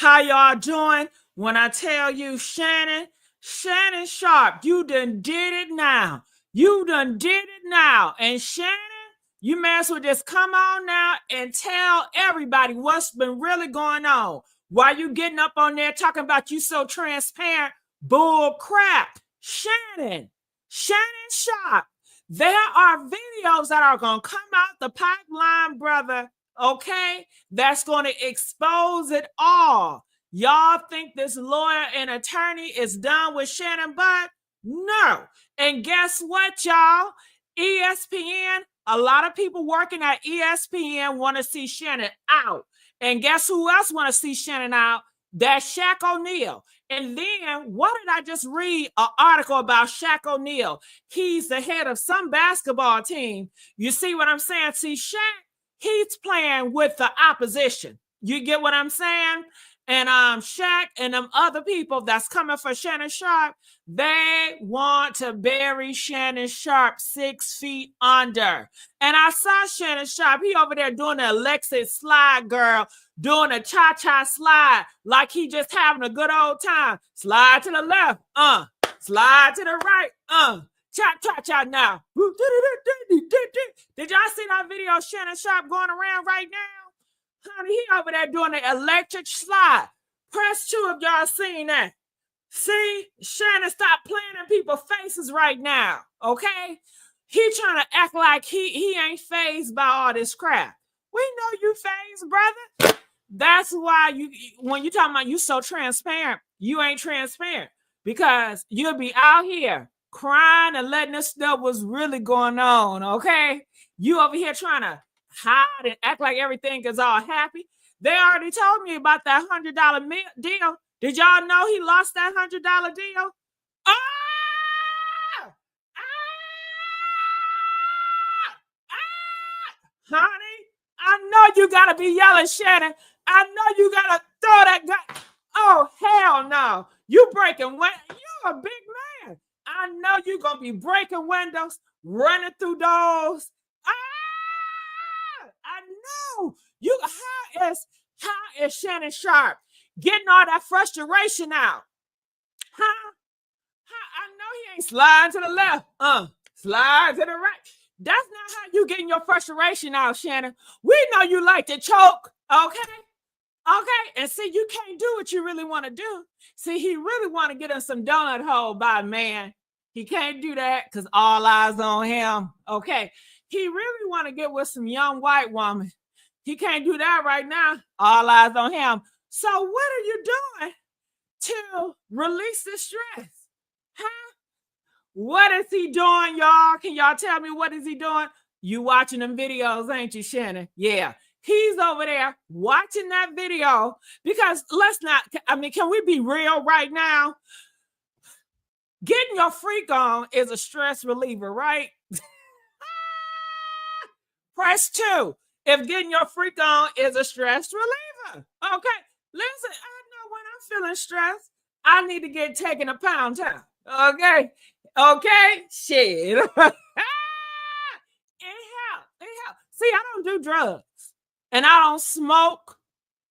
How y'all doing? When I tell you Shannon Sharpe, you done did it now. You done did it now. And Shannon, you may as well just come on now and tell everybody what's been really going on. Why you getting up on there talking about you so transparent? Bull crap. Shannon Sharpe. There are videos that are going to come out the pipeline, brother. Okay, that's going to expose it all. Y'all think this lawyer and attorney is done with Shannon Butt? No. And guess what, y'all? ESPN, a lot of people working at ESPN want to see Shannon out. And guess who else want to see Shannon out? That's Shaq O'Neal. And then, what did I just read? An article about Shaq O'Neal. He's the head of some basketball team. You see what I'm saying? See, Shaq, he's playing with the opposition. You get what I'm saying? And Shaq and them other people that's coming for Shannon Sharpe, they want to bury Shannon Sharpe 6 feet under. And I saw Shannon Sharpe, he over there doing the Alexis slide, girl, doing a cha-cha slide like he just having a good old time. Slide to the left, slide to the right, cha-cha now. Did y'all see that video of Shannon Sharpe going around right now? Honey, he over there doing the electric slide. Press 2 if y'all seen that. See, Shannon, stop playing in people's faces right now, okay? He trying to act like he ain't fazed by all this crap. We know you fazed, brother. That's why when you talking about you so transparent, you ain't transparent because you'll be out here crying and letting us know what's really going on, okay? You over here trying to hide and act like everything is all happy. They already told me about that $100 deal. Did y'all know he lost that $100 deal? Honey, I know you gotta be yelling, Shannon. I know you gotta throw that guy. Oh, hell no. You breaking windows. You're a big man. I know you're gonna be breaking windows, running through doors. I know you. How is Shannon Sharpe getting all that frustration out? I know he ain't sliding to the left, slide to the right. That's not how you getting your frustration out, Shannon. We know you like to choke, okay, and see, you can't do what you really want to do. See, he really want to get in some donut hole by a man. He can't do that because all eyes on him, okay. He really want to get with some young white woman. He can't do that right now. All eyes on him. So what are you doing to release the stress? What is he doing, y'all? Can y'all tell me what is he doing? You watching them videos, ain't you, Shannon? Yeah. He's over there watching that video because can we be real right now? Getting your freak on is a stress reliever, right? Press 2 if getting your freak on is a stress reliever. Okay, listen, I know when I'm feeling stressed, I need to get taken a pound town. Okay, shit. It helps. See, I don't do drugs and I don't smoke.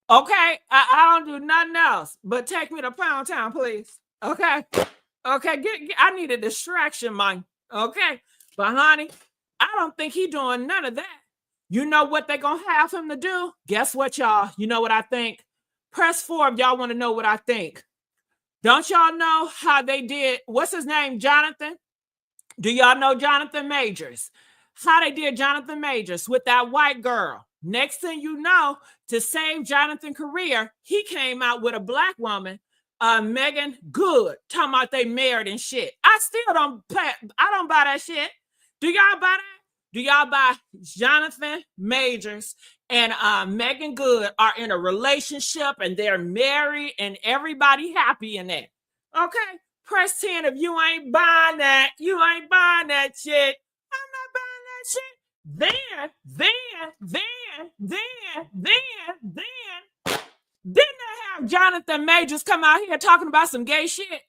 Okay, I don't do nothing else but take me to pound town, please. Okay, I need a distraction, man. Okay, but honey, I don't think he doing none of that. You know what they gonna have him to do? Guess what, y'all? You know what I think? Press 4 if y'all want to know what I think. Don't y'all know how they did, what's his name, Jonathan? Do y'all know Jonathan Majors? How they did Jonathan Majors with that white girl. Next thing you know, to save Jonathan's career, he came out with a black woman, Megan Good, talking about they married and shit. I don't buy that shit. Do y'all buy that? Do y'all buy Jonathan Majors and Megan Good are in a relationship and they're married and everybody happy in that? Okay, press 10 if you ain't buying that. You ain't buying that shit. I'm not buying that shit. Then, didn't they have Jonathan Majors come out here talking about some gay shit?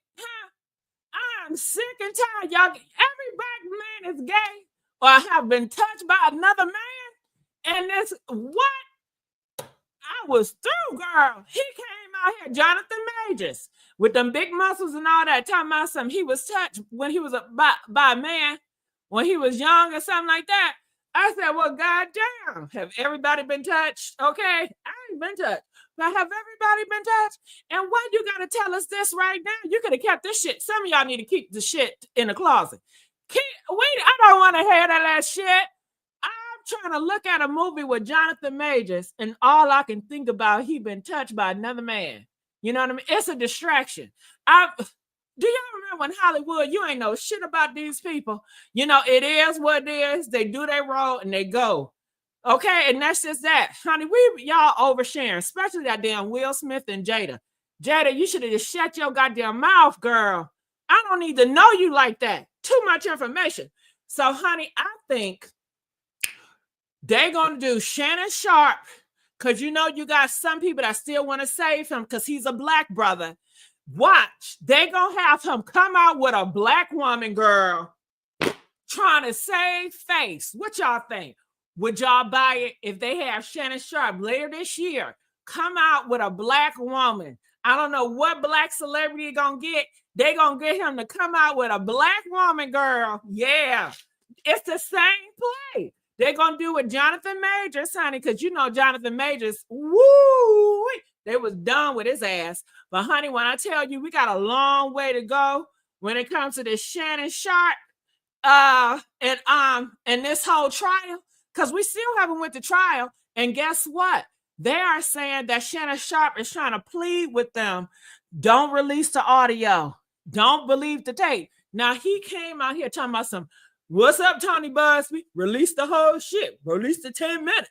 I'm sick and tired, y'all. Every black man is gay or have been touched by another man. And this, what? I was through, girl. He came out here, Jonathan Majors, with them big muscles and all that, talking about something. He was touched when he was by a man when he was young or something like that. I said, well, goddamn, have everybody been touched? Okay, I ain't been touched. But have everybody been touched? And why you gotta tell us this right now? You could have kept this shit. Some of y'all need to keep the shit in the closet. I don't want to hear that last shit. I'm trying to look at a movie with Jonathan Majors, and all I can think about, he been touched by another man. You know what I mean? It's a distraction. Do y'all remember when Hollywood, you ain't know shit about these people? You know, it is what it is. They do their role and they go. Okay, and that's just that. Honey, y'all oversharing, especially that damn Will Smith and Jada. Jada, you should have just shut your goddamn mouth, girl. I don't need to know you like that. Too much information. So, honey, I think they're going to do Shannon Sharpe, because you know you got some people that still want to save him because he's a black brother. Watch, they gonna have him come out with a black woman, girl, trying to save face. What y'all think? Would y'all buy it if they have Shannon Sharpe later this year come out with a black woman? I don't know what black celebrity gonna get. They gonna get him to come out with a black woman, girl. Yeah, it's the same play. They're gonna do with Jonathan Majors, honey, because you know Jonathan Majors, woo, they was done with his ass. But honey, when I tell you we got a long way to go when it comes to this Shannon Sharpe and this whole trial, because we still haven't went to trial. And guess what? They are saying that Shannon Sharpe is trying to plead with them. Don't release the audio. Don't believe the tape. Now he came out here talking about some, what's up, Tony Busby? Release the whole shit. Release the 10 minutes.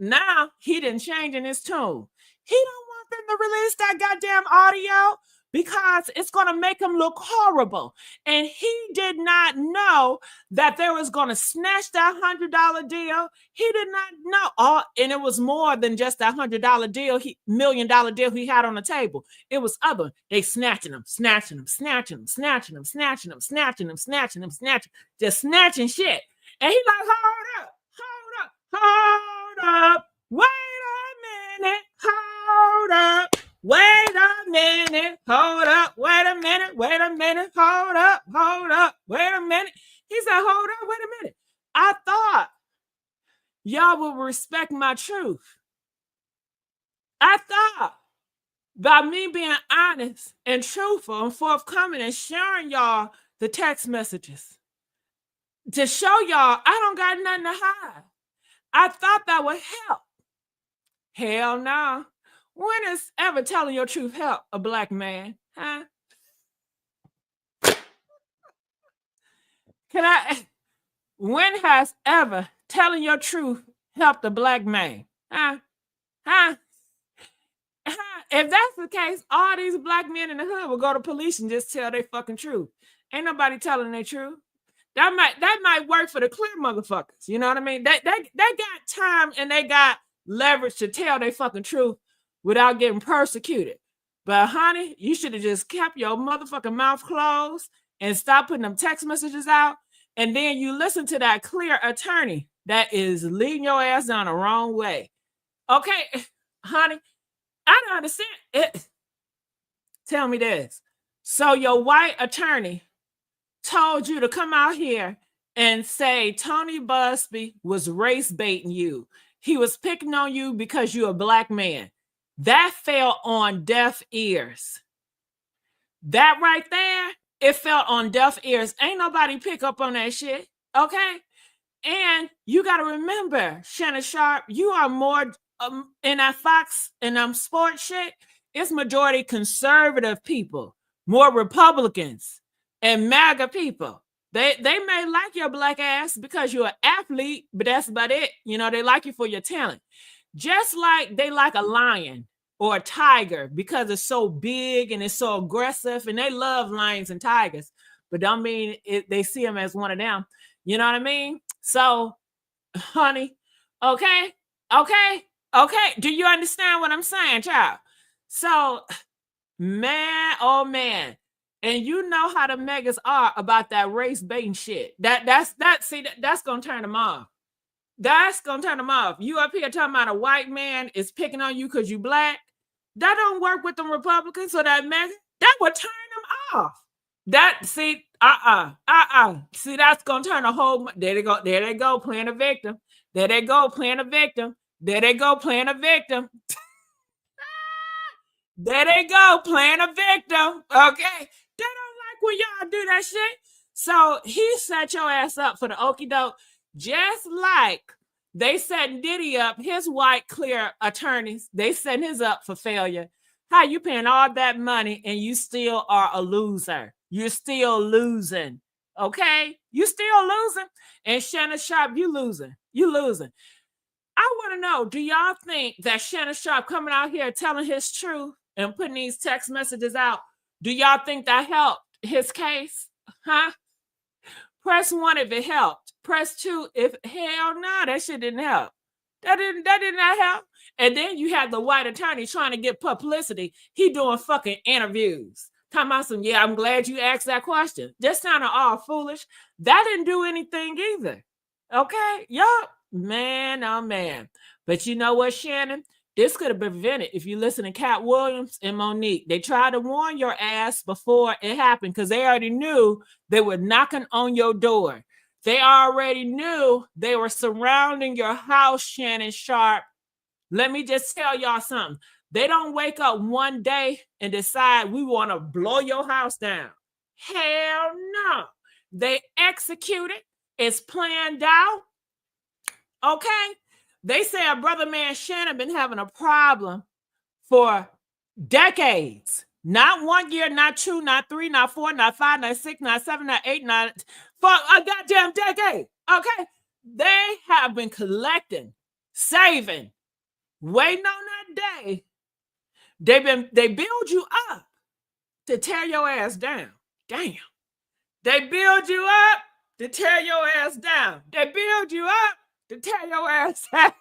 Now he didn't change in his tune. He don't want them to release that goddamn audio because it's going to make him look horrible. And he did not know that they was going to snatch that $100 deal. He did not know. And it was more than just that $100 deal, $1 million deal he had on the table. It was other. They snatching him, just snatching shit. And he like, hold up, wait a minute, hold up, wait a minute, hold up, wait a minute, hold up, wait a minute. He said, hold up, wait a minute. I thought y'all would respect my truth. I thought by me being honest and truthful and forthcoming and sharing y'all the text messages to show y'all I don't got nothing to hide. I thought that would help. Hell no. When is ever telling your truth help a black man? Huh? When has ever telling your truth helped a black man? Huh? If that's the case, all these black men in the hood will go to police and just tell their fucking truth. Ain't nobody telling their truth. That might work for the clear motherfuckers. You know what I mean? They got time and they got leverage to tell their fucking truth without getting persecuted. But honey, you should have just kept your motherfucking mouth closed and stop putting them text messages out. And then you listen to that clear attorney that is leading your ass down the wrong way. Okay, honey, I don't understand it. Tell me this. So your white attorney told you to come out here and say Tony Busby was race baiting you. He was picking on you because you're a black man. That fell on deaf ears. That right there, it fell on deaf ears. Ain't nobody pick up on that shit, okay? And you got to remember, Shannon Sharpe, you are more in that Fox and sports shit. It's majority conservative people, more Republicans and MAGA people. They may like your black ass because you're an athlete, but that's about it. You know, they like you for your talent. Just like they like a lion or a tiger because it's so big and it's so aggressive, and they love lions and tigers, but don't mean they see them as one of them. You know what I mean? So, honey, okay. Do you understand what I'm saying, child? So, man, oh man. And you know how the megas are about that race baiting shit. That's gonna turn them off. That's gonna turn them off. You up here talking about a white man is picking on you because you black. That don't work with them Republicans or that Megan. That would turn them off. That see, See, that's gonna turn a whole. There they go. There they go, playing a victim. There they go, playing a victim. There they go, playing a victim. There they go, playing a victim. Okay, they don't like when y'all do that shit. So he set your ass up for the okie doke, just like they set Diddy up. His white clear attorneys, they set his up for failure. How you paying all that money and you still are a loser? You're still losing. Okay, you still losing. And Shannon Sharpe, you losing. You losing. I want to know, do y'all think that Shannon Sharpe coming out here telling his truth and putting these text messages out, do y'all think that helped his case? Huh? Press 1 if it helped. Press 2 if hell no, that shit didn't help. That did not help. And then you have the white attorney trying to get publicity. He doing fucking interviews. Talking about some, yeah, I'm glad you asked that question. Just sounded all foolish. That didn't do anything either. Okay? Yup. Man, oh man. But you know what, Shannon? This could have been prevented if you listen to Cat Williams and Monique. They tried to warn your ass before it happened because they already knew they were knocking on your door. They already knew they were surrounding your house, Shannon Sharpe. Let me just tell y'all something. They don't wake up one day and decide we want to blow your house down. Hell no. They execute it. It's planned out. Okay? They say a brother man Shannon been having a problem for decades. Not 1 year, not 2, not 3, not 4, not 5, not 6, not 7, not 8, not for a goddamn decade. Okay? They have been collecting, saving, waiting on that day. They build you up to tear your ass down. Damn. They build you up to tear your ass down. They build you up to tear your ass down.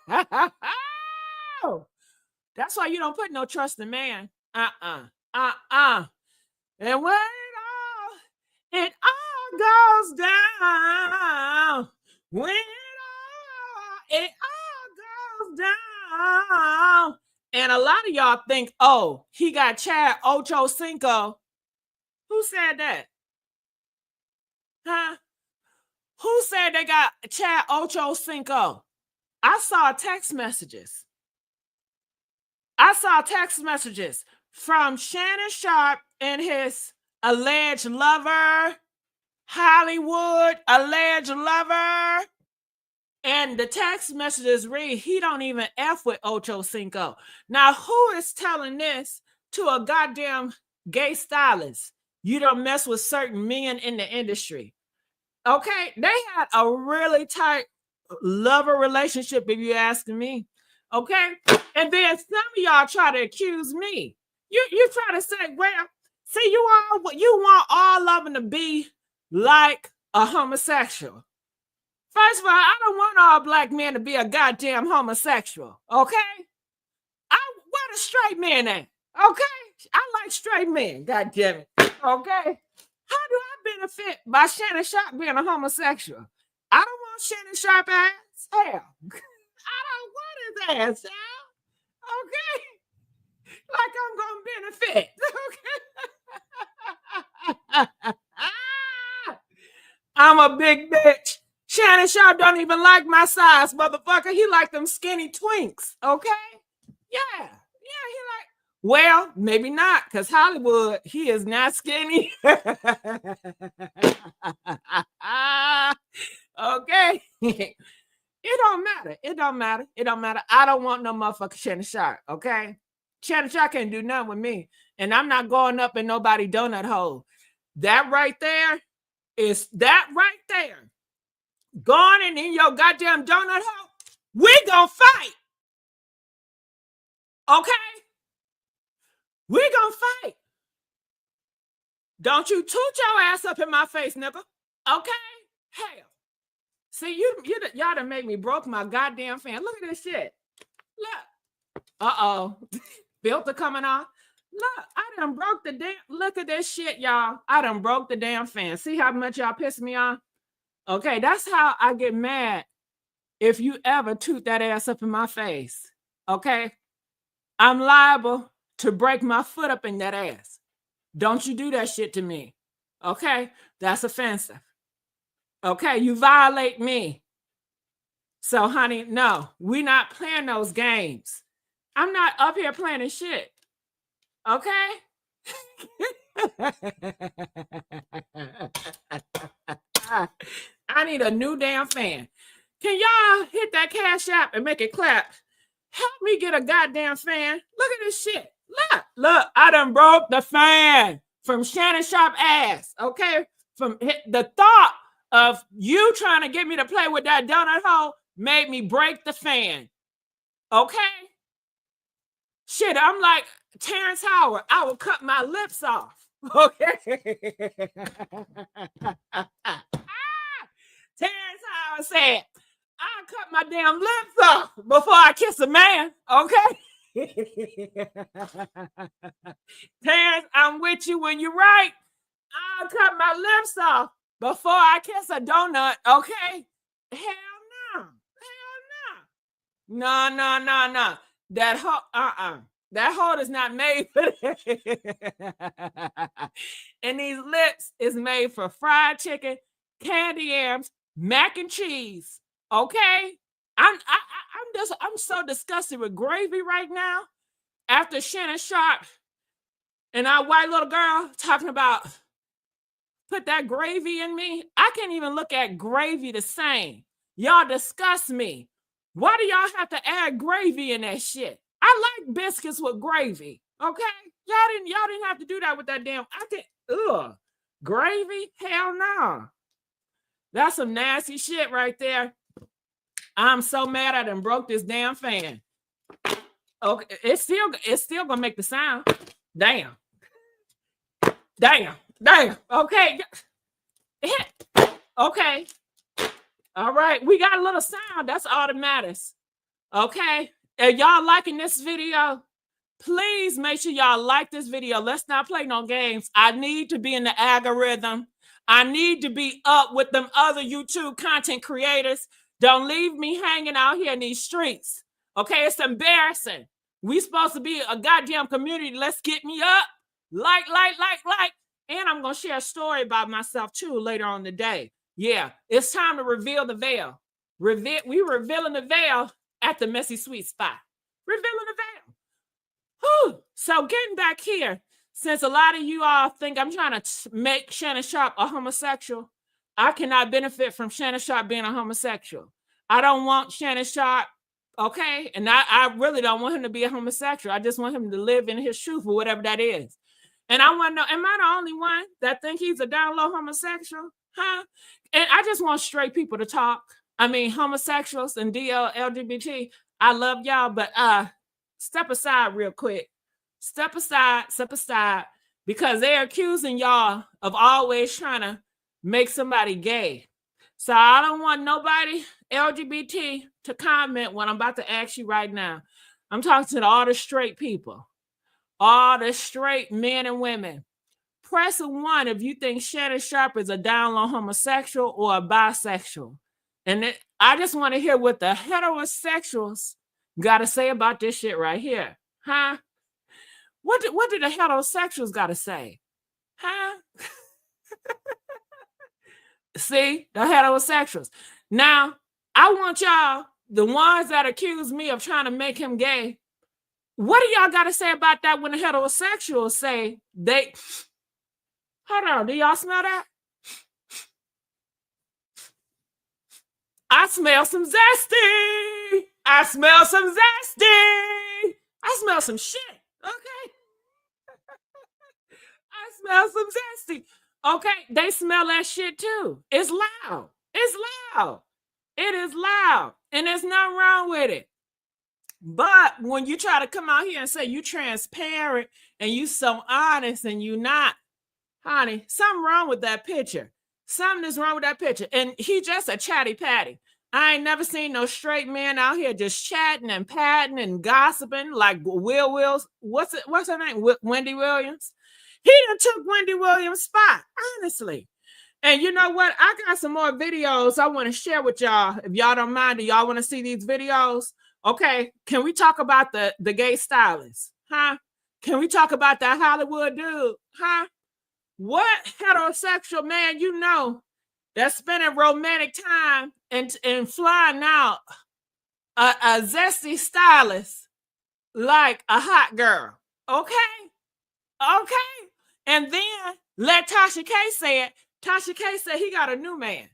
That's why you don't put no trust in man. And when it all goes down, when it all goes down. And a lot of y'all think, oh, he got Chad Ocho Cinco. Who said that? Huh? Who said they got Chad Ocho Cinco? I saw text messages. I saw text messages from Shannon Sharpe and his alleged lover, Hollywood alleged lover. And the text messages read, he don't even F with Ocho Cinco. Now, who is telling this to a goddamn gay stylist? You don't mess with certain men in the industry. Okay? They had a really tight lover relationship, if you're asking me. Okay? And then some of y'all try to accuse me. You try to say, well, see, you want all of them to be like a homosexual. First of all, I don't want all black men to be a goddamn homosexual. Okay? Where the straight men at? Okay? I like straight men, goddamn it. Okay? How do I benefit by Shannon Sharpe being a homosexual? I don't want Shannon Sharpe ass. Hell. I don't want his ass, y'all. Okay? Like I'm gonna benefit. Okay? I'm a big bitch. Shannon Sharpe don't even like my size, motherfucker. He like them skinny twinks, okay? Yeah, he like, well, maybe not, because Hollywood, he is not skinny. Okay? It don't matter. It don't matter. It don't matter. I don't want no motherfucker Shannon Sharpe, okay? Shannon Sharpe can't do nothing with me. And I'm not going up in nobody's donut hole. That right there is that right there. Going in your goddamn donut hole. We gonna fight. Okay? We gonna fight. Don't you toot your ass up in my face, nigga. Okay? Hell. See, y'all done make me broke my goddamn fan. Look at this shit. Look. Uh-oh. Filter coming off. Look, I done broke the damn. Look at this shit, y'all. I done broke the damn fan. See how much y'all piss me off? Okay, that's how I get mad if you ever toot that ass up in my face. Okay? I'm liable to break my foot up in that ass. Don't you do that shit to me. Okay? That's offensive. Okay? You violate me. So, honey, no, we're not playing those games. I'm not up here playing shit. Okay? I need a new damn fan. Can y'all hit that Cash App and make it clap? Help me get a goddamn fan. Look at this shit. Look, I done broke the fan from Shannon Sharpe ass, okay? From the thought of you trying to get me to play with that donut hole made me break the fan, okay? Shit, I'm like Terrence Howard. I will cut my lips off, okay? Terrence Howard said, I'll cut my damn lips off before I kiss a man, okay? Terrence, I'm with you when you're right. I'll cut my lips off before I kiss a donut, okay? Hell no. Hell no. No. That hoe, that hoe is not made for that. And these lips is made for fried chicken, candy yams, mac and cheese, okay? I'm so disgusted with gravy right now after Shannon Sharpe and our white little girl talking about put that gravy in me. I can't even look at gravy the same. Y'all disgust me. Why do y'all have to add gravy in that shit? I like biscuits with gravy, okay? Y'all didn't have to do that with that damn, gravy? Hell no. That's some nasty shit right there. I'm so mad I done broke this damn fan. Okay, it's still gonna make the sound. Damn. Okay. Okay. All right, we got a little sound. That's all that matters. Okay. If y'all liking this video, please make sure y'all like this video. Let's not play no games. I need to be in the algorithm. I need to be up with them other YouTube content creators. Don't leave me hanging out here in these streets. Okay, it's embarrassing. We supposed to be a goddamn community. Let's get me up. Like. And I'm going to share a story about myself too later on the day. Yeah, it's time to reveal the veil. We revealing the veil at the Messy Sweet spot. Revealing the veil. Whew. So getting back here, since a lot of you all think I'm trying to make Shannon Sharpe a homosexual, I cannot benefit from Shannon Sharpe being a homosexual. I don't want Shannon Sharpe, okay? And I really don't want him to be a homosexual. I just want him to live in his truth or whatever that is. And I want to know, am I the only one that think he's a down low homosexual? Huh? And I just want straight people to talk. I mean, homosexuals and LGBT, I love y'all, but step aside real quick. Step aside, because they're accusing y'all of always trying to make somebody gay. So I don't want nobody LGBT to comment what I'm about to ask you right now. I'm talking to all the straight people. All the straight men and women. Press a 1 if you think Shannon Sharpe is a down low homosexual or a bisexual. And I just want to hear what the heterosexuals got to say about this shit right here. Huh? What did the heterosexuals got to say? Huh? See? The heterosexuals. Now, I want y'all, the ones that accuse me of trying to make him gay, what do y'all got to say about that when the heterosexuals say they... Hold on, do y'all smell that? I smell some zesty. I smell some shit, okay? I smell some zesty. Okay, they smell that shit too. It's loud. It is loud. And there's nothing wrong with it. But when you try to come out here and say you transparent and you so honest and you not, honey, something wrong with that picture. Something is wrong with that picture. And he just a chatty patty. I ain't never seen no straight man out here just chatting and patting and gossiping like Wills. What's her name? Wendy Williams. He done took Wendy Williams' spot, honestly. And you know what? I got some more videos I want to share with y'all. If y'all don't mind, do y'all want to see these videos? Okay, can we talk about the gay stylist? Huh? Can we talk about that Hollywood dude? Huh? What heterosexual man you know that's spending romantic time and flying out a zesty stylist like a hot girl? Okay? Okay. And then let Tasha K say it. Tasha K said he got a new man.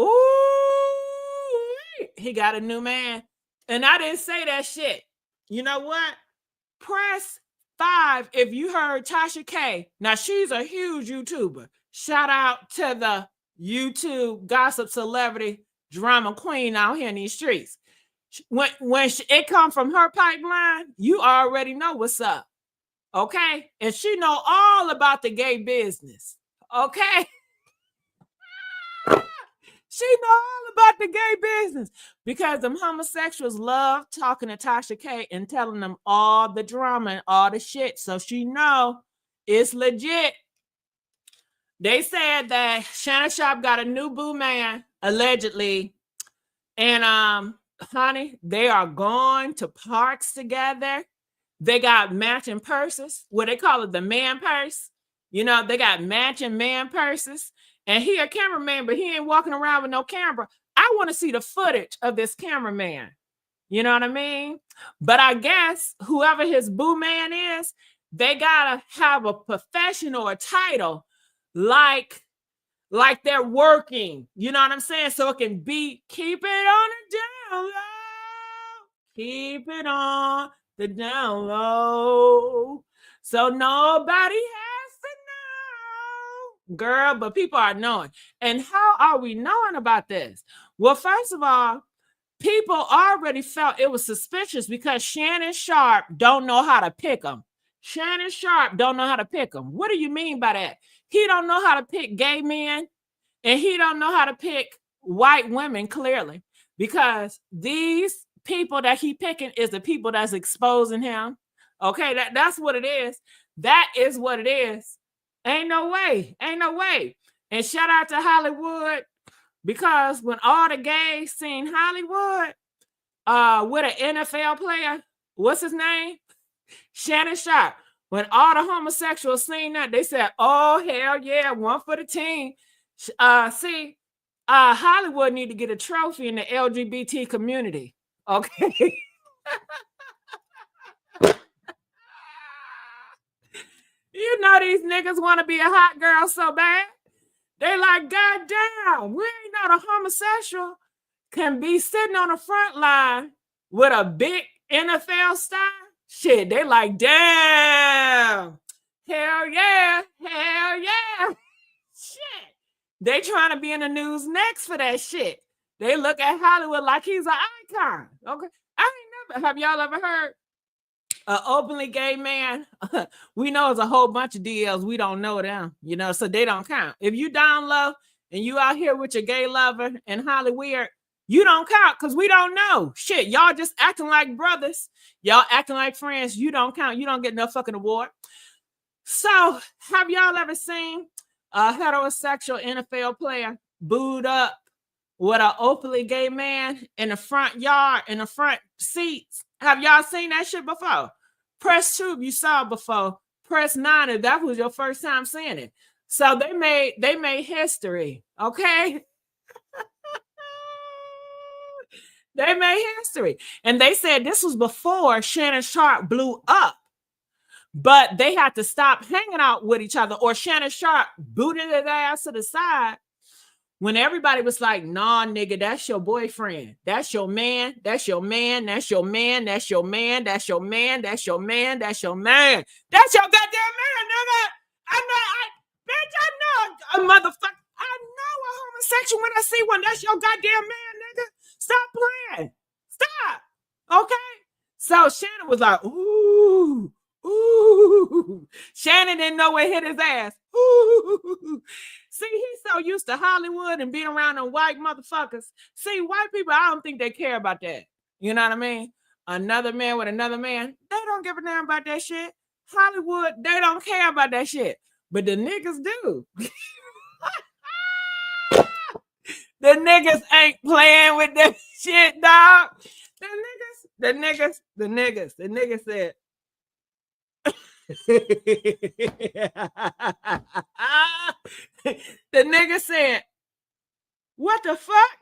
Ooh, he got a new man. And I didn't say that shit. You know what? Press 5 if you heard Tasha K. Now, she's a huge YouTuber. Shout out to the YouTube gossip celebrity drama queen out here in these streets. When it come from her pipeline, you already know what's up. Okay? And she know all about the gay business. Okay? She know all about the gay business because them homosexuals love talking to Tasha K and telling them all the drama and all the shit. So she know it's legit. They said that Shannon Sharpe got a new boo man, allegedly. And honey, they are going to parks together. They got matching purses. What they call it, the man purse. You know, they got matching man purses. And he a cameraman, but he ain't walking around with no camera. I want to see the footage of this cameraman. You know what I mean? But I guess whoever his boo man is, they gotta have a profession or a title like they're working. You know what I'm saying? So it can be keep it on the down low. Keep it on the down low. So nobody has to know. Girl, but people are knowing. And how are we knowing about this? Well, first of all, people already felt it was suspicious because Shannon Sharpe don't know how to pick them. Shannon Sharpe don't know how to pick them. What do you mean by that? He don't know how to pick gay men, and he don't know how to pick white women, clearly, because these people that he picking is the people that's exposing him. Okay, that's what it is. That is what it is. Ain't no way. Ain't no way. And shout out to Hollywood, because when all the gays seen Hollywood with an NFL player, what's his name? Shannon Sharpe. When all the homosexuals seen that, they said, oh, hell yeah, one for the team. Hollywood need to get a trophy in the LGBT community. Okay. You know these niggas want to be a hot girl so bad. They like, God damn, we ain't know the homosexual can be sitting on the front line with a big NFL star. Shit, they like, damn. Hell yeah. Hell yeah. Shit. They trying to be in the news next for that shit. They look at Hollywood like he's an icon. Okay. Have y'all ever heard an openly gay man? We know it's a whole bunch of DLs. We don't know them, you know, so they don't count. If you down low and you out here with your gay lover in Hollywood, you don't count because we don't know. Shit, y'all just acting like brothers. Y'all acting like friends. You don't count. You don't get no fucking award. So, have y'all ever seen a heterosexual NFL player booed up with an openly gay man in the front yard, in the front seats? Have y'all seen that shit before? Press 2 if you saw it before. Press 9 if that was your first time seeing it. So they made history, okay? They made history. And they said this was before Shannon Sharpe blew up. But they had to stop hanging out with each other, or Shannon Sharpe booted his ass to the side when everybody was like, nah, nigga, that's your boyfriend. That's your man. That's your man. That's your man. That's your man. That's your man. That's your man. That's your man. That's your goddamn man, nigga. Bitch, I know a motherfucker. I know a homosexual when I see one. That's your goddamn man, nigga. Stop playing. Stop. Okay? So Shannon was like, ooh. Shannon didn't know what hit his ass. Ooh. See, he's so used to Hollywood and being around them white motherfuckers. See, white people, I don't think they care about that. You know what I mean? Another man with another man, they don't give a damn about that shit. Hollywood, they don't care about that shit. But the niggas do. The niggas ain't playing with that shit, dog. The niggas said, The nigga said, what the fuck?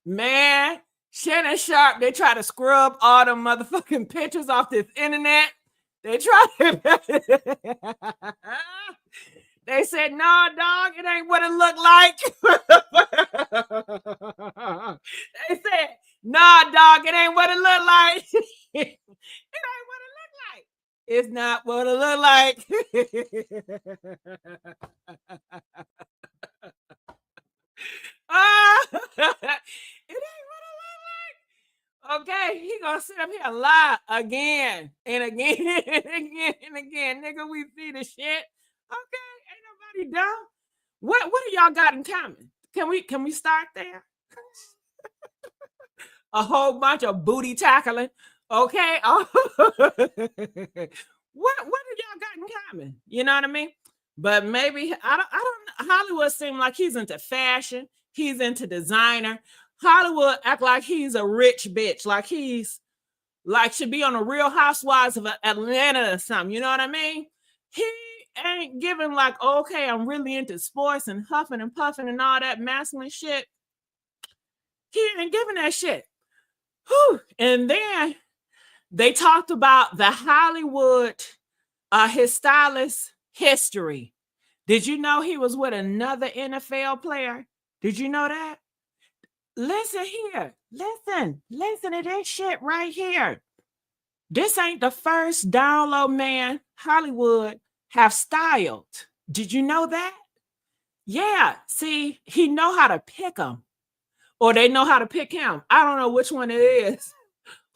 Man, Shannon Sharpe, they try to scrub all the motherfucking pictures off this internet. They try to. They said, no, dog, it ain't what it look like. They said, nah, dog, it ain't what it look like. It ain't what it look like. It's not what it look like. It ain't what it look like. Okay, he gonna sit up here and lie again and again and again and again. Nigga, we see the shit. Okay, ain't nobody dumb. What do y'all got in common? Can we start there? A whole bunch of booty tackling. Okay. What do y'all got in common? You know what I mean? But maybe I don't Hollywood seems like he's into fashion, he's into designer. Hollywood act like he's a rich bitch, like he's like should be on the Real Housewives of Atlanta or something. You know what I mean? He ain't giving like, okay, I'm really into sports and huffing and puffing and all that masculine shit. He ain't giving that shit. Whew. And then they talked about the Hollywood, his stylist history. Did you know he was with another NFL player? Did you know that? Listen here. Listen to this shit right here. This ain't the first download man Hollywood have styled. Did you know that? Yeah. See, he know how to pick them. Or they know how to pick him. I don't know which one it is.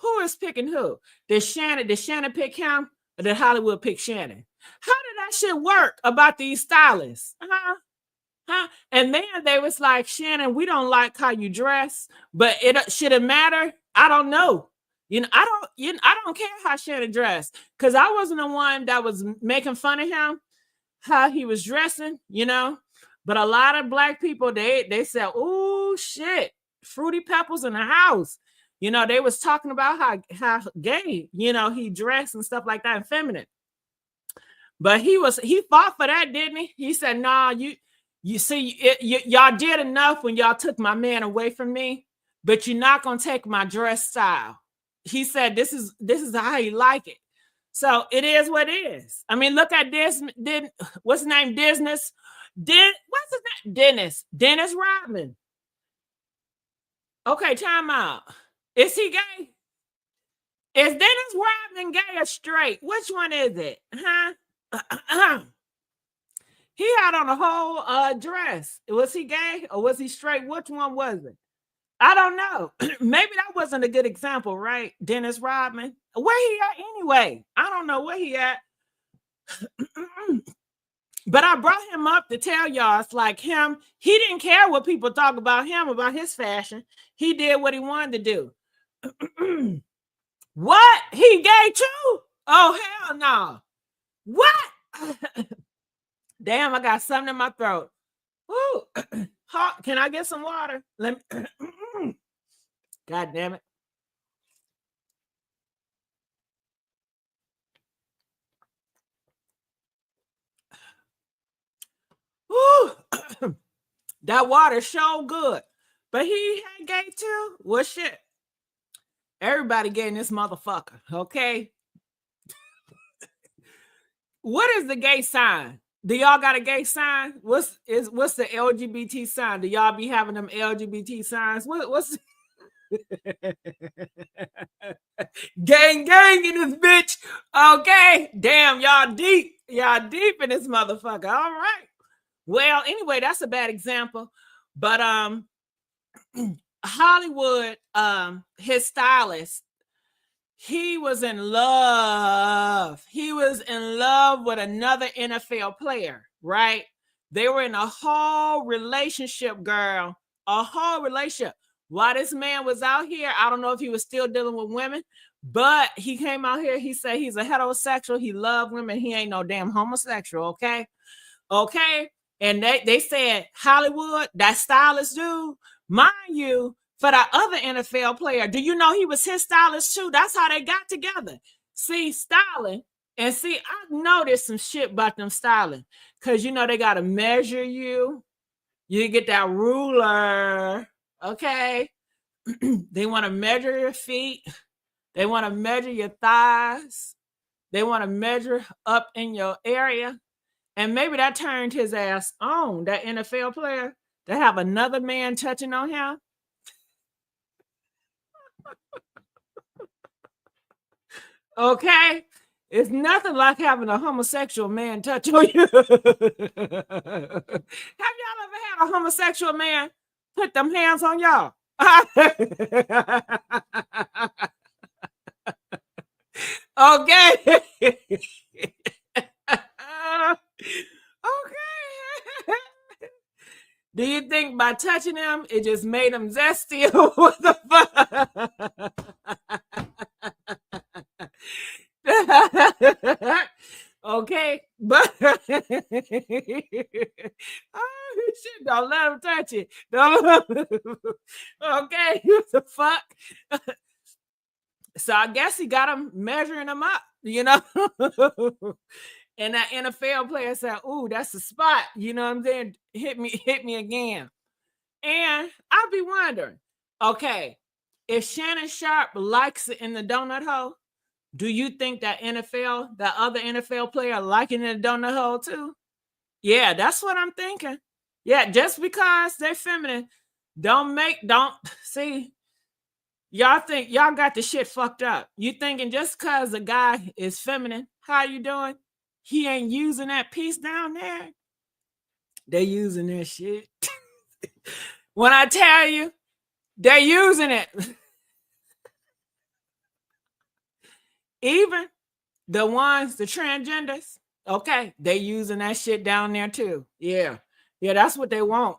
Who is picking who? Did Shannon pick him? Or did Hollywood pick Shannon? How did that shit work about these stylists? And then they was like, Shannon, we don't like how you dress, but it should it matter? I don't know. I don't care how Shannon dressed because I wasn't the one that was making fun of him, how he was dressing, But a lot of black people, they said, oh shit, Fruity Pebbles in the house. They was talking about how gay, he dressed and stuff like that and feminine. But he fought for that, didn't he? He said, nah, you see, y'all did enough when y'all took my man away from me, but you're not gonna take my dress style. He said, this is how he like it. So it is what it is. I mean, look at this. What's his name? What's his name? Dennis Rodman. Okay, time out. Is he gay? Is Dennis Rodman gay or straight? Which one is it? He had on a whole dress. Was he gay or was he straight? Which one was it? I don't know. Maybe that wasn't a good example, right? Dennis Rodman. Where he at anyway? I don't know where he at. But I brought him up to tell y'all it's like him. He didn't care what people talk about him, about his fashion. He did what he wanted to do. What? He gay too? Oh, hell no. What? Damn, I got something in my throat. Ooh. Can I get some water? Let me. God damn it. Ooh. That water so good. But he had gay too? Well, shit. Everybody gay in this motherfucker, okay? What is the gay sign? Do y'all got a gay sign? What's the LGBT sign? Do y'all be having them LGBT signs? What's gang in this bitch? Okay, damn, y'all deep in this motherfucker. All right. Well, anyway, that's a bad example, but Hollywood, his stylist, he was in love. He was in love with another NFL player, right? They were in a whole relationship, girl. A whole relationship. While this man was out here, I don't know if he was still dealing with women, but he came out here. He said he's a heterosexual. He loved women. He ain't no damn homosexual, okay? Okay? And they said, Hollywood, that stylist dude, mind you, for the other NFL player. Do you know he was his stylist too? That's how they got together. See, styling. And see, I noticed some shit about them styling. Because, you know, they got to measure you. You get that ruler. Okay. They want to measure your feet. They want to measure your thighs. They want to measure up in your area. And maybe that turned his ass on, that NFL player, to have another man touching on him. Okay? It's nothing like having a homosexual man touch on you. Have y'all ever had a homosexual man put them hands on y'all? Okay. Okay. Do you think by touching them, it just made them zesty? What the fuck? Okay, but oh shit, don't let him touch it. Okay, what the fuck? So I guess he got him measuring him up, you know. And that NFL player said, "Ooh, that's the spot." You know what I'm saying? Hit me again. And I'll be wondering, okay, if Shannon Sharpe likes it in the donut hole, do you think that other NFL player liking in the donut hole too? Yeah, that's what I'm thinking. Yeah, just because they're feminine, don't see. Y'all think y'all got the shit fucked up. You thinking just because a guy is feminine, how you doing? He ain't using that piece down there. They using that shit. When I tell you, they're using it. Even the transgenders, okay, they using that shit down there too. Yeah. Yeah, that's what they want.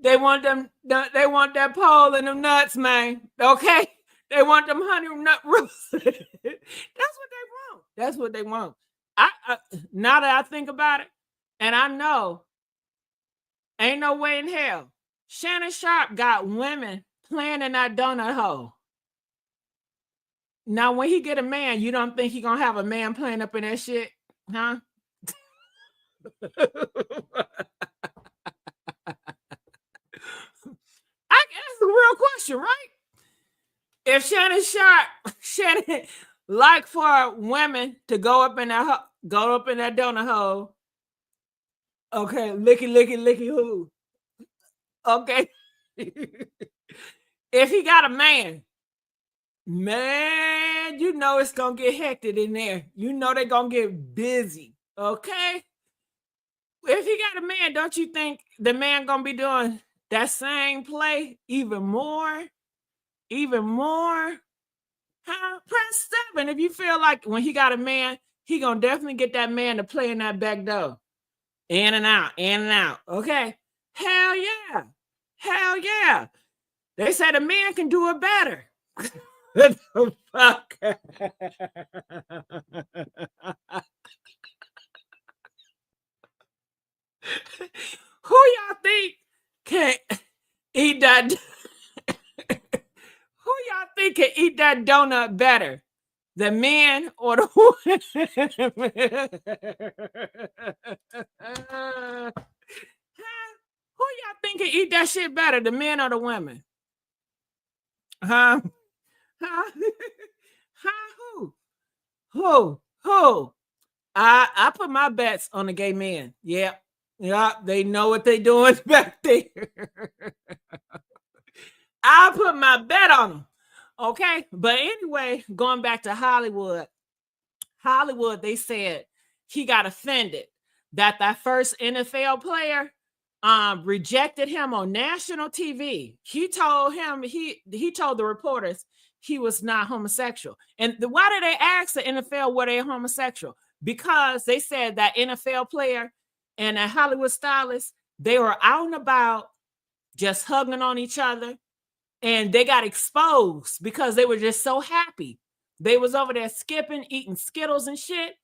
They want that pole and them nuts, man. Okay. They want them honey nut roots. That's what they want. That's what they want. I now that I think about it, and I know ain't no way in hell Shannon Sharpe got women playing in that donut hole. Now, when he get a man, you don't think he gonna have a man playing up in that shit, huh? That's a real question, right? If Shannon like for women to go up in that donut hole, okay, licky who? Okay. If he got a man, you know it's gonna get hectic in there. You know they're gonna get busy. Okay. If he got a man, don't you think the man gonna be doing that same play even more? Even more? Huh? Press 7 if you feel like when he got a man, he gonna definitely get that man to play in that back door. In and out, in and out. Okay. Hell yeah. Hell yeah. They said a man can do it better. What the fuck? Who y'all think can eat that? Who y'all think can eat that donut better? The men or the women? Who y'all think can eat that shit better? The men or the women? Huh? Huh? Huh? Who? I put my bets on the gay men. Yep. Yeah, they know what they doing back there. I put my bet on them. Okay. But anyway, going back to Hollywood, they said he got offended that first NFL player rejected him on national TV. He told the reporters he was not homosexual. And why did they ask the NFL were they homosexual? Because they said that NFL player and a Hollywood stylist, they were out and about just hugging on each other, and they got exposed because they were just so happy. They was over there skipping, eating Skittles and shit.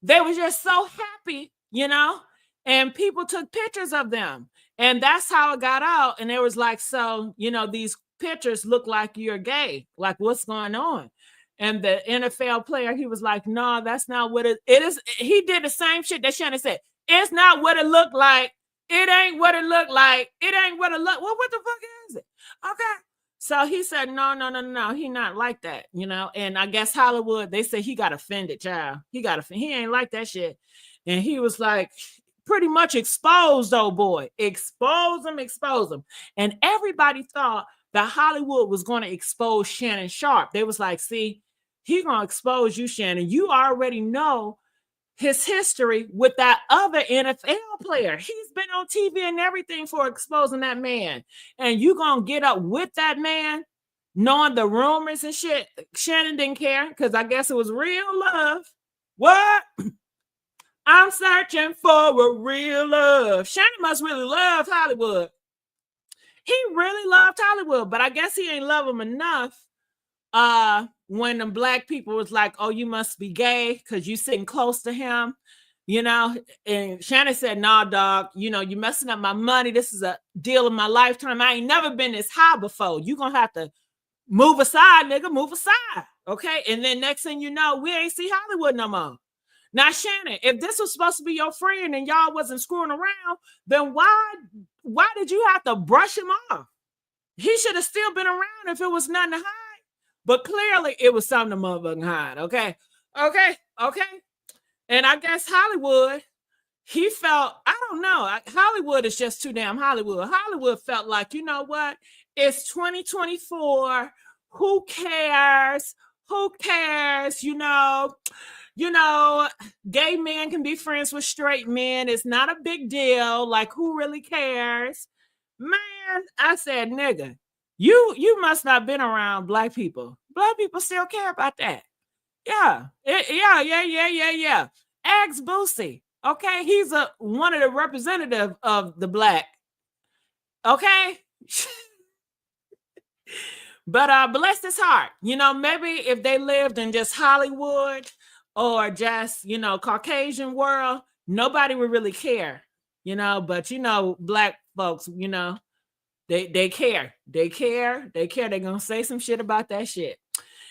They were just so happy, you know? And people took pictures of them. And that's how it got out. And it was like, so, these pictures look like you're gay. Like, what's going on? And the NFL player, he was like, no, that's not what it is. He did the same shit that Shannon said. It's not what it looked like. It ain't what it looked like. It ain't what it looked. Well, what the fuck is it? Okay. So he said, no. He not like that, And I guess Hollywood, they said he got offended, child. He ain't like that shit. And he was like, pretty much exposed, old boy. Expose him. And everybody thought that Hollywood was going to expose Shannon Sharpe. They was like, see, he going to expose you, Shannon. You already know his history with that other NFL player. He's been on TV and everything for exposing that man. And you going to get up with that man, knowing the rumors and shit. Shannon didn't care because I guess it was real love. What? I'm searching for a real love. Shannon must really love Hollywood. He really loved Hollywood, but I guess he ain't love him enough when the black people was like, oh, you must be gay because you sitting close to him, And Shannon said, nah, dog, you messing up my money. This is a deal of my lifetime. I ain't never been this high before. You gonna have to move aside, nigga, move aside, okay? And then next thing you know, we ain't see Hollywood no more. Now, Shannon, if this was supposed to be your friend and y'all wasn't screwing around, then why did you have to brush him off? He should have still been around if it was nothing to hide. But clearly, it was something to motherfucking hide, okay? And I guess Hollywood, he felt, I don't know, Hollywood is just too damn Hollywood. Hollywood felt like, you know what? It's 2024. Who cares? Gay men can be friends with straight men. It's not a big deal. Like, who really cares? Man, I said, nigga, you must not have been around black people. Black people still care about that. Yeah. Ask Boosie. Okay, he's one of the representatives of the black. Okay. But bless his heart. Maybe if they lived in just Hollywood or just, Caucasian world, nobody would really care, but black folks, they care. They're going to say some shit about that shit.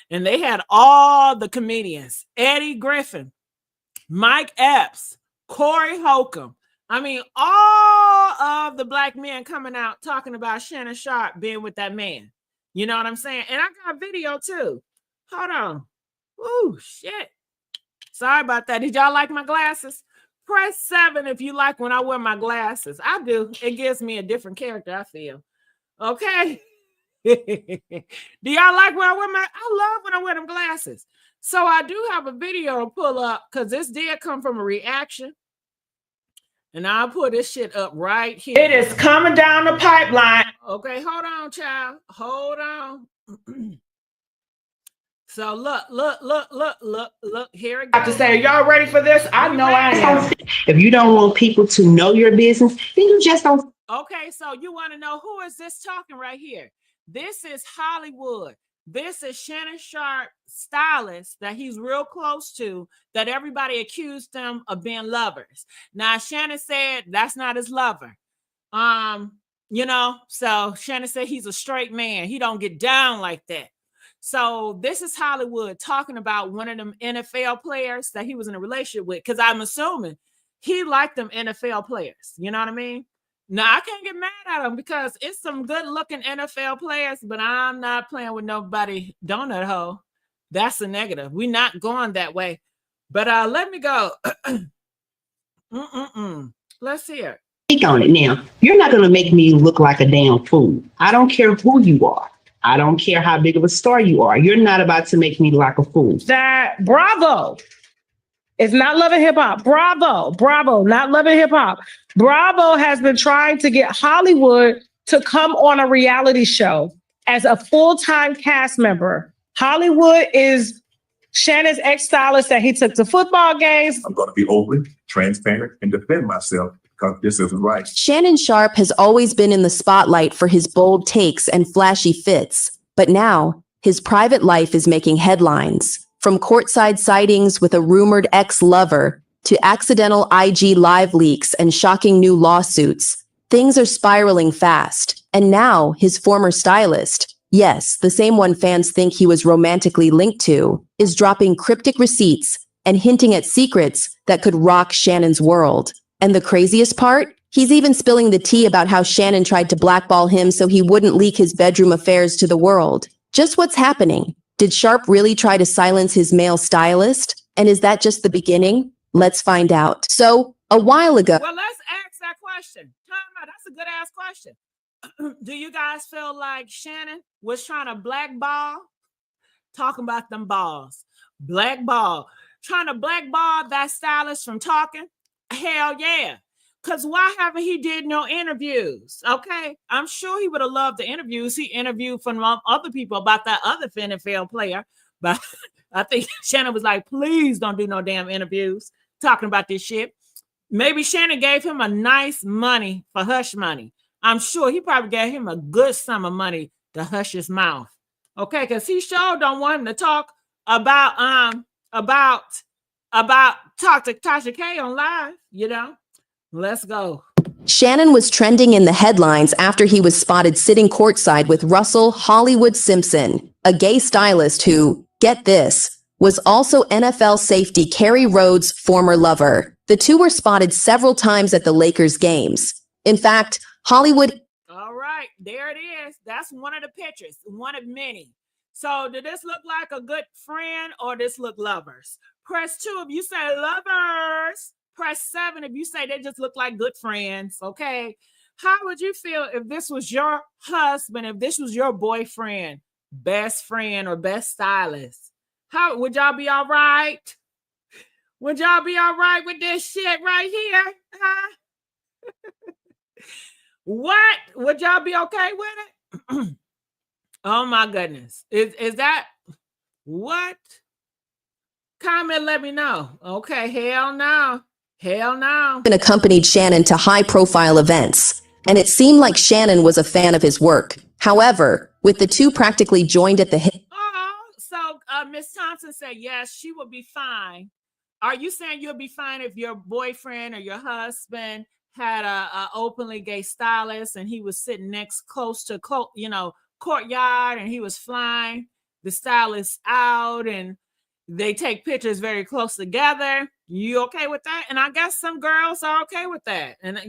And they had all the comedians, Eddie Griffin, Mike Epps, Corey Holcomb. I mean, all of the black men coming out talking about Shannon Sharpe being with that man. You know what I'm saying? And I got video too. Hold on. Ooh, shit. Sorry about that. Did y'all like my glasses? Press 7 if you like when I wear my glasses. I do. It gives me a different character, I feel. Okay. Do y'all like when I love when I wear them glasses. So I do have a video to pull up because this did come from a reaction. And I'll put this shit up right here. It is coming down the pipeline. Okay, hold on, child. Hold on. So look. Here it goes. I have to say, y'all ready for this? I know I am. If you don't want people to know your business, then you just don't. Okay, so you want to know who is this talking right here? This is Hollywood. This is Shannon Sharpe, Stylist, that he's real close to, that everybody accused them of being lovers. Now, Shannon said that's not his lover. So Shannon said he's a straight man. He don't get down like that. So this is Hollywood talking about one of them NFL players that he was in a relationship with, because I'm assuming he liked them NFL players. You know what I mean? Now, I can't get mad at him because it's some good-looking NFL players, but I'm not playing with nobody donut hole. That's a negative. We're not going that way. But let me go. Let's hear. Speak on it now. You're not going to make me look like a damn fool. I don't care who you are. I don't care how big of a star you are. You're not about to make me look like a fool. That Bravo. It's not Love and Hip Hop. Bravo, not Love and Hip Hop. Bravo has been trying to get Hollywood to come on a reality show as a full-time cast member. Hollywood is Shannon's ex-stylist that he took to football games. I'm going to be open, transparent, and defend myself because this isn't right. Shannon Sharpe has always been in the spotlight for his bold takes and flashy fits, but now his private life is making headlines. From courtside sightings with a rumored ex-lover to accidental IG live leaks and shocking new lawsuits. Things are spiraling fast. And now, his former stylist, yes, the same one fans think he was romantically linked to, is dropping cryptic receipts and hinting at secrets that could rock Shannon's world. And the craziest part? He's even spilling the tea about how Shannon tried to blackball him so he wouldn't leak his bedroom affairs to the world. Just what's happening? Did Sharpe really try to silence his male stylist? And is that just the beginning? Let's find out. So, a while ago... Well, let's ask that question. Time out. That's a good ass question. Do you guys feel like Shannon was trying to blackball? Talking about them balls. Blackball. Trying to blackball that stylist from talking? Hell yeah. Because why haven't he did no interviews? Okay. I'm sure he would have loved the interviews. He interviewed from other people about that other NFL player. But I think Shannon was like, please don't do no damn interviews talking about this shit. Maybe Shannon gave him a nice money for hush money. I'm sure he probably gave him a good sum of money to hush his mouth. Okay, because he sure don't want him to talk about talk to Tasha K on live, you know. Let's go. Shannon was trending in the headlines after he was spotted sitting courtside with Russell Hollywood Simpson, a gay stylist who, get this, was also NFL safety Kerry Rhodes' former lover. The two were spotted several times at the Lakers games. In fact, Hollywood... All right, there it is. That's one of the pictures, one of many. So did this look like a good friend or this look lovers? Press 2 if you say lovers. Press 7 if you say they just look like good friends, okay? How would you feel if this was your husband, if this was your boyfriend, best friend, or best stylist? How would y'all be all right? Would y'all be all right with this shit right here? Huh? What? Would y'all be okay with it? Oh my goodness. Is that what? Comment, let me know. Okay, hell no. Hell no. Accompanied Shannon to high-profile events, and it seemed like Shannon was a fan of his work. However, with the two practically joined at the hip... So Miss Thompson said, yes, she will be fine. Are you saying you'll be fine if your boyfriend or your husband had a openly gay stylist and he was sitting close to, courtyard and he was flying the stylist out and they take pictures very close together? You okay with that? And I guess some girls are okay with that. And,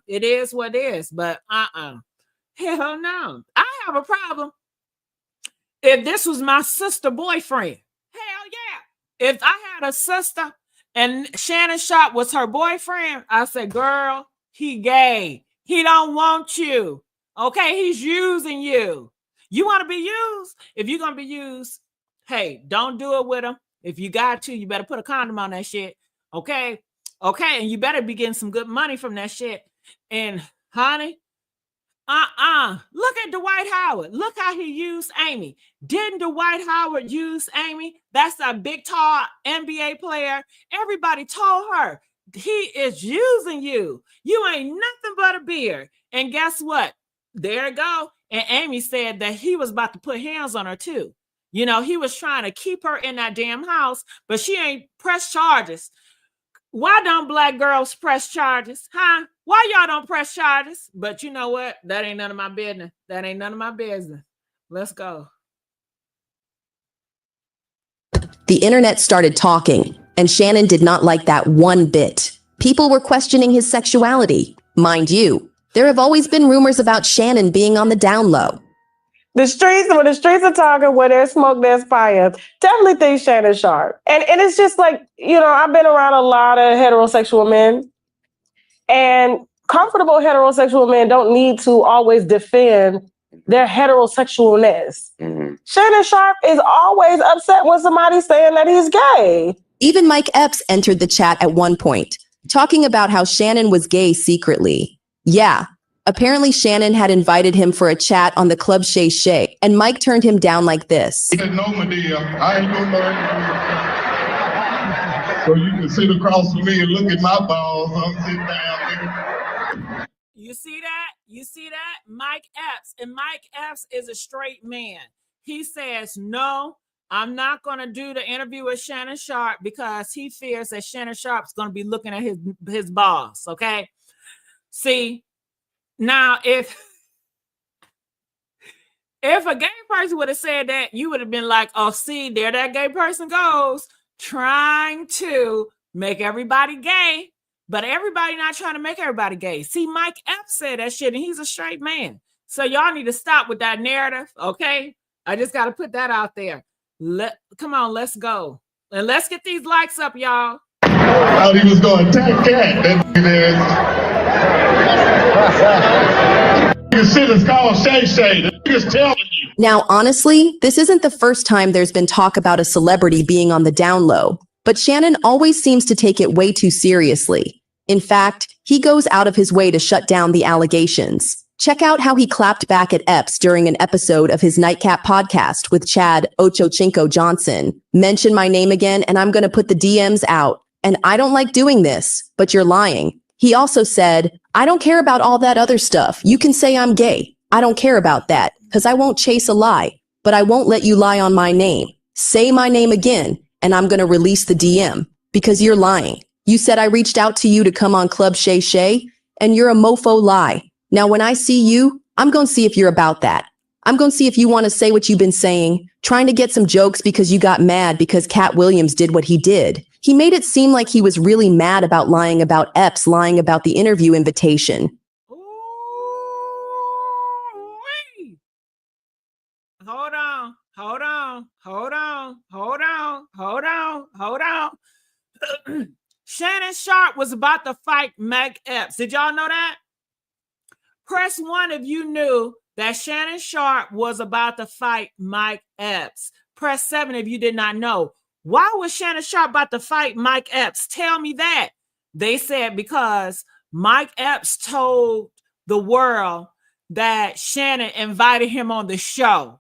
it is what it is. But hell no. I have a problem if this was my sister boyfriend. Hell yeah. If I had a sister and Shannon Sharpe was her boyfriend, I said, girl, he gay. He don't want you. Okay, he's using you. You want to be used? If you're going to be used, hey, don't do it with him. If you got to, you better put a condom on that shit. Okay? Okay, and you better be getting some good money from that shit. And honey, look at Dwight Howard. Look how he used Amy. Didn't Dwight Howard use Amy? That's a big, tall NBA player. Everybody told her, he is using you. You ain't nothing but a beard. And guess what? There it go. And Amy said that he was about to put hands on her too. He was trying to keep her in that damn house, but she ain't pressed charges. Why don't black girls press charges? Huh? Why y'all don't press charges? But you know what? That ain't none of my business. That ain't none of my business. Let's go. The internet started talking, and Shannon did not like that one bit. People were questioning his sexuality. Mind you, there have always been rumors about Shannon being on the down low. When the streets are talking, where there's smoke, there's fire. Definitely think Shannon Sharpe. And it's just like, I've been around a lot of heterosexual men. And comfortable heterosexual men don't need to always defend their heterosexualness. Mm-hmm. Shannon Sharpe is always upset when somebody's saying that he's gay. Even Mike Epps entered the chat at one point, talking about how Shannon was gay secretly. Yeah. Apparently, Shannon had invited him for a chat on the Club Shay Shay, and Mike turned him down like this. He said, no, Medea, I ain't doing no interview. So you can sit across from me and look at my balls. I'm sitting down. You see that? You see that? Mike Epps. And Mike Epps is a straight man. He says, no, I'm not going to do the interview with Shannon Sharpe because he fears that Shannon Sharpe's going to be looking at his boss, okay? See, now if a gay person would have said that, you would have been like, oh, see, there that gay person goes, trying to make everybody gay, but everybody not trying to make everybody gay. See, Mike Epps said that shit, and he's a straight man. So y'all need to stop with that narrative, okay? I just got to put that out there. Come on, let's go. And let's get these likes up, y'all. Thought he was going to attack Cat. That shit is called Shay Shay. The nigga's telling you. Now, honestly, this isn't the first time there's been talk about a celebrity being on the down low, but Shannon always seems to take it way too seriously. In fact, he goes out of his way to shut down the allegations. Check out how he clapped back at Epps during an episode of his Nightcap podcast with Chad Ochochinco Johnson. Mention my name again and I'm going to put the DMs out. And I don't like doing this, but you're lying. He also said, I don't care about all that other stuff. You can say I'm gay. I don't care about that because I won't chase a lie, but I won't let you lie on my name. Say my name again and I'm going to release the DM because you're lying. You said I reached out to you to come on Club Shay Shay and you're a mofo lie. Now, when I see you, I'm going to see if you're about that. I'm going to see if you want to say what you've been saying, trying to get some jokes because you got mad because Cat Williams did what he did. He made it seem like he was really mad about lying about Epps, lying about the interview invitation. Ooh-wee. Hold on. Shannon Sharpe was about to fight Mike Epps. Did y'all know that? Press 1 if you knew that Shannon Sharpe was about to fight Mike Epps. Press 7 if you did not know. Why was Shannon Sharpe about to fight Mike Epps? Tell me that. They said because Mike Epps told the world that Shannon invited him on the show.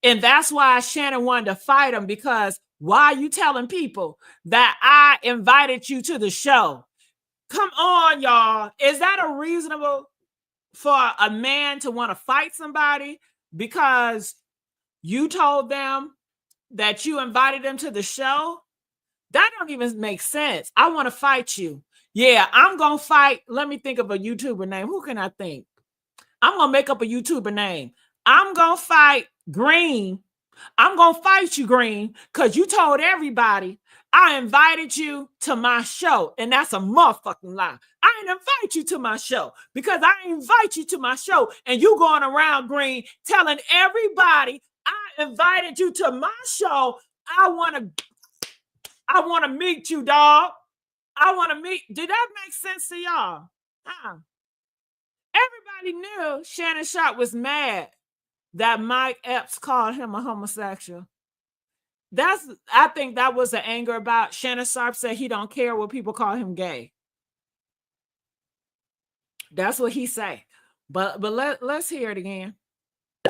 And that's why Shannon wanted to fight him, because why are you telling people that I invited you to the show? Come on, y'all. Is that a reasonable for a man to want to fight somebody because you told them that you invited them to the show? That don't even make sense. I want to fight you. Yeah, I'm going to fight. Let me think of a YouTuber name. Who can I think? I'm going to make up a YouTuber name. I'm going to fight Green. I'm going to fight you, Green, because you told everybody I invited you to my show, and that's a motherfucking lie. I didn't invite you to my show because I invite you to my show, and you going around, Green, telling everybody I invited you to my show. I want to meet you, dog. I want to meet. Did that make sense to y'all? Everybody knew Shannon Sharpe was mad that Mike Epps called him a homosexual. I think that was the anger about Shannon Sharpe said he don't care what people call him gay. That's what he say. But let's hear it again.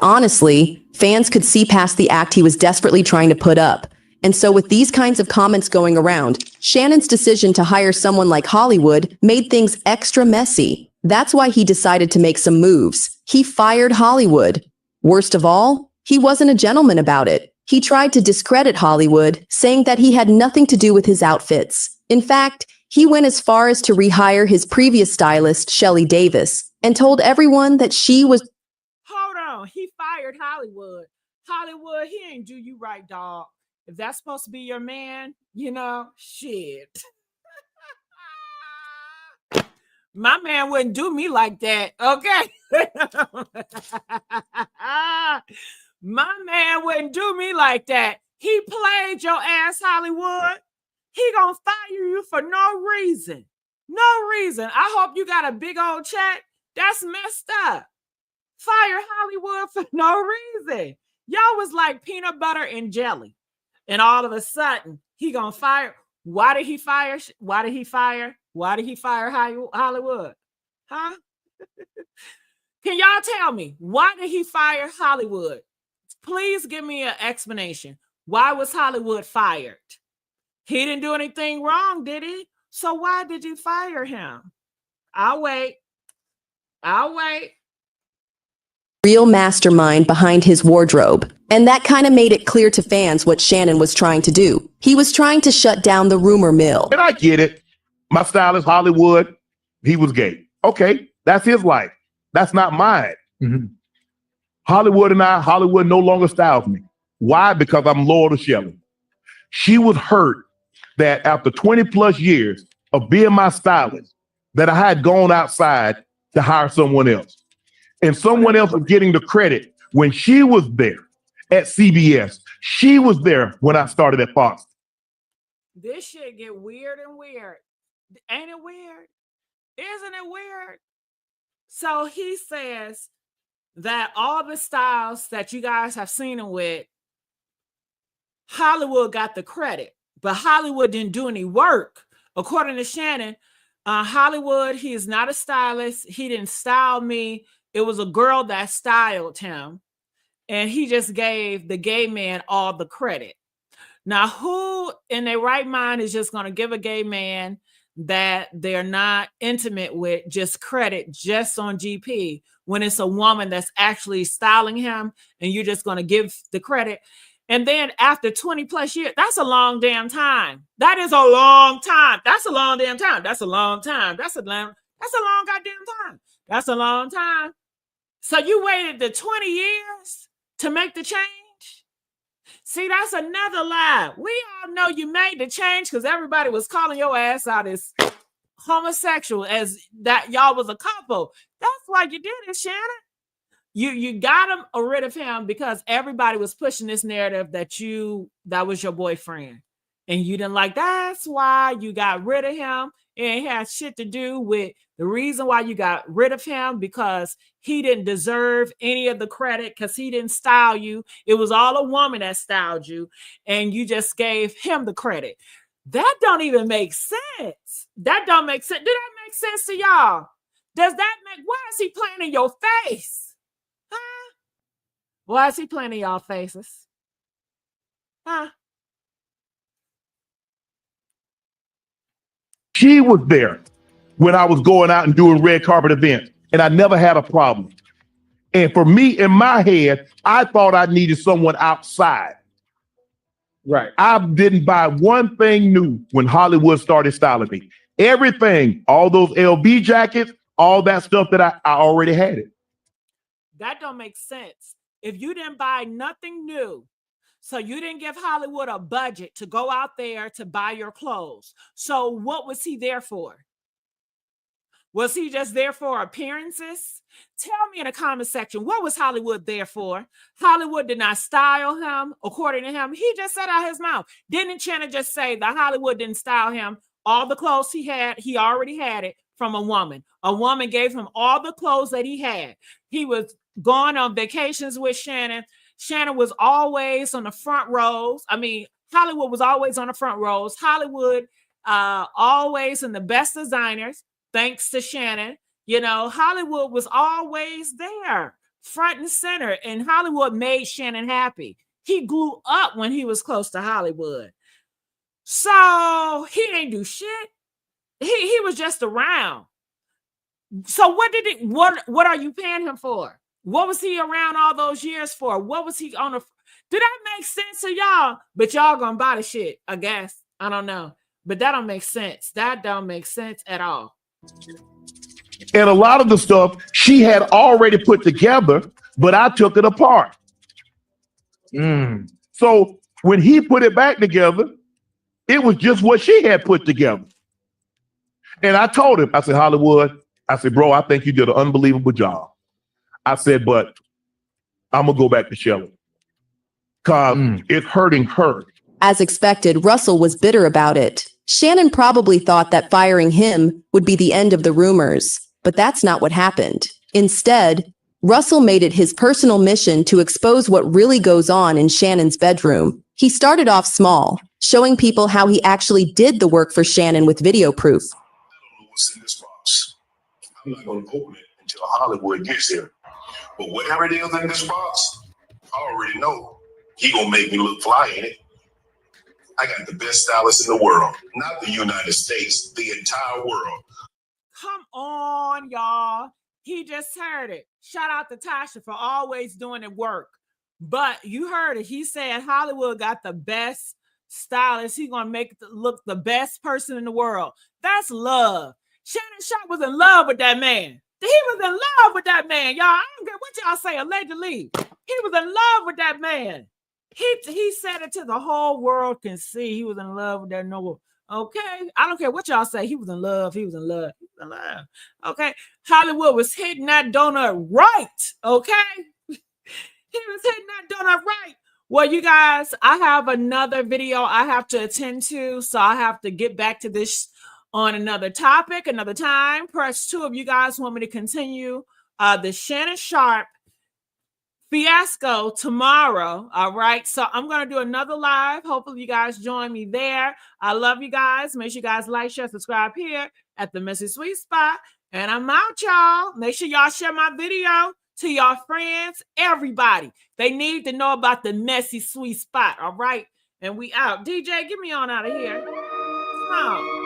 Honestly, fans could see past the act he was desperately trying to put up. And so with these kinds of comments going around, Shannon's decision to hire someone like Hollywood made things extra messy. That's why he decided to make some moves. He fired Hollywood. Worst of all, he wasn't a gentleman about it. He tried to discredit Hollywood, saying that he had nothing to do with his outfits. In fact, he went as far as to rehire his previous stylist, Shelley Davis, and told everyone that she was... Hold on. He fired Hollywood. Hollywood, he ain't do you right, dog. If that's supposed to be your man, shit. My man wouldn't do me like that, okay? My man wouldn't do me like that. He played your ass, Hollywood. He gonna fire you for no reason. No reason. I hope you got a big old check. That's messed up. Fire Hollywood for no reason. Y'all was like peanut butter and jelly. And all of a sudden, he gonna fire. Why did he fire Hollywood? Huh? Can y'all tell me, why did he fire Hollywood? Please give me an explanation. Why was Hollywood fired? He didn't do anything wrong, did he? So why did you fire him? I'll wait. real mastermind behind his wardrobe. And that kind of made it clear to fans what Shannon was trying to do. He was trying to shut down the rumor mill. And I get it. My stylist, Hollywood, he was gay. Okay, that's his life. That's not mine. Mm-hmm. Hollywood no longer styles me. Why? Because I'm loyal to Shelley. She was hurt that after 20 plus years of being my stylist, that I had gone outside to hire someone else. And someone else was getting the credit when she was there at CBS. She was there when I started at Fox. This shit get weird and weird. Ain't it weird? Isn't it weird? So he says that all the styles that you guys have seen him with, Hollywood got the credit, but Hollywood didn't do any work. According to Shannon, Hollywood, he is not a stylist. He didn't style me. It was a girl that styled him, and he just gave the gay man all the credit. Now, who in their right mind is just going to give a gay man that they're not intimate with just credit just on GP when it's a woman that's actually styling him and you're just going to give the credit? And then after 20 plus years, that's a long damn time. That is a long time. That's a long damn time. That's a long time. That's a long goddamn time. That's a long time. So you waited the 20 years to make the change? See, that's another lie. We all know you made the change because everybody was calling your ass out as homosexual, as that y'all was a couple. That's why you did it, Shannon. You got him rid of him because everybody was pushing this narrative that was your boyfriend. And you didn't like, that's why you got rid of him. It had shit to do with the reason why you got rid of him, because he didn't deserve any of the credit because he didn't style you. It was all a woman that styled you, and you just gave him the credit. That don't even make sense. That don't make sense. Did that make sense to y'all? Does that make, why is he playing in your face? Huh? Why is he playing in y'all faces? Huh? She was there when I was going out and doing red carpet events, and I never had a problem. And for me, in my head, I thought I needed someone outside. Right. I didn't buy one thing new when Hollywood started styling me. Everything, all those LB jackets, all that stuff that I already had it. That don't make sense. If you didn't buy nothing new, so you didn't give Hollywood a budget to go out there to buy your clothes. So what was he there for? Was he just there for appearances? Tell me in the comment section, what was Hollywood there for? Hollywood did not style him. According to him, he just said out his mouth. Didn't Shannon just say that Hollywood didn't style him? All the clothes he had, he already had it from a woman. A woman gave him all the clothes that he had. He was going on vacations with Shannon. Shannon was always on the front rows. I mean, Hollywood was always on the front rows. Hollywood always in the best designers, thanks to Shannon. You know, Hollywood was always there, front and center, and Hollywood made Shannon happy. He grew up when he was close to Hollywood. So he ain't do shit. He was just around. So what are you paying him for? What was he around all those years for? What was he on did that make sense to y'all? But y'all gonna buy the shit, I guess. I don't know. But that don't make sense. That don't make sense at all. And a lot of the stuff she had already put together, but I took it apart. So when he put it back together, it was just what she had put together. And I told him, I said, Hollywood, I said, bro, I think you did an unbelievable job. I said, but I'm going to go back to Shelley because it's hurting her. As expected, Russell was bitter about it. Shannon probably thought that firing him would be the end of the rumors, but that's not what happened. Instead, Russell made it his personal mission to expose what really goes on in Shannon's bedroom. He started off small, showing people how he actually did the work for Shannon with video proof. I don't know what's in this box. I'm not going to open it until Hollywood gets here. But whatever it is in this box, I already know he gonna make me look fly in it. I got the best stylist in the world, not the United States, the entire world. Come on, y'all. He just heard it. Shout out to Tasha for always doing the work. But you heard it. He said Hollywood got the best stylist. He's going to make it look the best person in the world. That's love. Shannon Sharpe was in love with that man. He was in love with that man, y'all. I don't care what y'all say, allegedly. He was in love with that man. He said it to the whole world can see. He was in love with that noble. Okay, I don't care what y'all say. He was in love. He was in love. He was in love. Okay, Hollywood was hitting that donut right. Okay, he was hitting that donut right. Well, you guys, I have another video I have to attend to, so I have to get back to this on another topic, another time. Press 2 if you guys want me to continue the Shannon Sharpe fiasco tomorrow. All right, so I'm gonna do another live. Hopefully you guys join me there. I love you guys. Make sure you guys like, share, subscribe here at the Messy Sweet Spot, and I'm out, y'all. Make sure y'all share my video to your friends, everybody. They need to know about the Messy Sweet Spot. All right, and we out. DJ, get me on out of here. Come on.